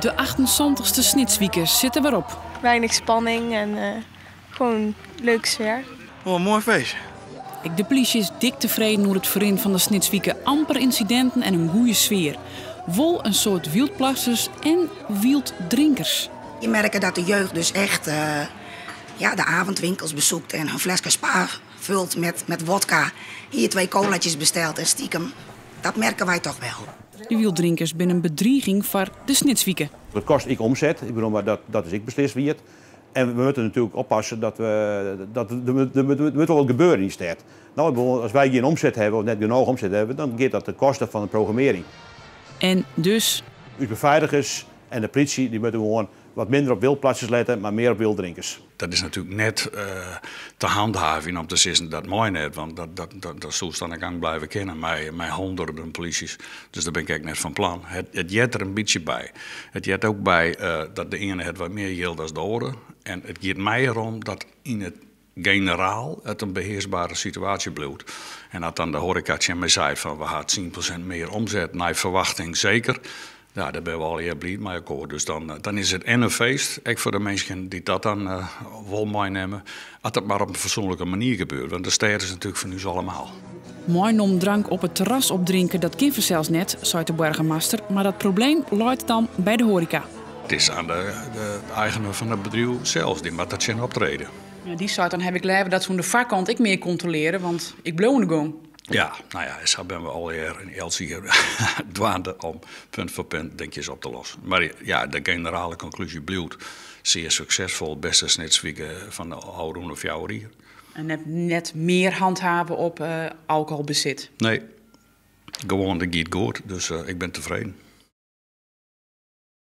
De 78ste Snitswieke zitten weer op. Weinig spanning en gewoon leuke sfeer. Oh, een mooi feest. De politie is dik tevreden over het verin van de Snitswieke. Amper incidenten en een goede sfeer. Vol een soort wildplassers en wilddrinkers. Je merkt dat de jeugd dus echt de avondwinkels bezoekt en een flesje spa vult met wodka. Hier 2 colaatjes bestelt en stiekem. Dat merken wij toch wel. De wilddrinkers zijn een bedreiging voor de Snitswieke. Dat kost ik omzet, ik bedoel, maar dat is ik beslist wie het. En we moeten natuurlijk oppassen dat er moet wel wat gebeuren in die stad. Nou, als wij geen omzet hebben of net genoeg omzet hebben, dan gaat dat de kosten van de programmering. En dus? De beveiligers en de politie die moeten gewoon wat minder op wildplatsers letten, maar meer op wilddrinkers. Dat is natuurlijk net te handhaven om te zeggen dat mooi net, want dat zou aan de gang blijven kennen met honderden polities. Dus daar ben ik eigenlijk net van plan. Het jet er een beetje bij. Het jet ook bij dat de ene het wat meer geldt dan de andere. En het gaat mij erom dat in het generaal het een beheersbare situatie blijft. En dat dan de horeca mij zei van we gaan 10% meer omzet naar verwachting zeker. Ja, daar ben we al heel blij mee akkoord. Dus dan is het en een feest, ook voor de mensen die dat dan wel meenemen, als het maar op een fatsoenlijke manier gebeurt. Want de stad is natuurlijk van ons allemaal. Mooi om drank op het terras opdrinken, dat kan zelfs net, zei de burgemeester. Maar dat probleem luidt dan bij de horeca. Het is aan de eigenaar van het bedrijf zelf, die moet dat zien optreden. Ja, die zei dan heb ik liever dat ze aan de vakkant ik meer controleren, want ik blow in de gang. Ja, nou ja, zo ben we alweer in Elsiger dwaande om punt voor punt dingetjes op te lossen. Maar ja, de generale conclusie blijft zeer succesvol, beste Snitswieke van de oude fjouwer. En net meer handhaven op alcoholbezit? Nee, gewoon de gaat goed, dus ik ben tevreden.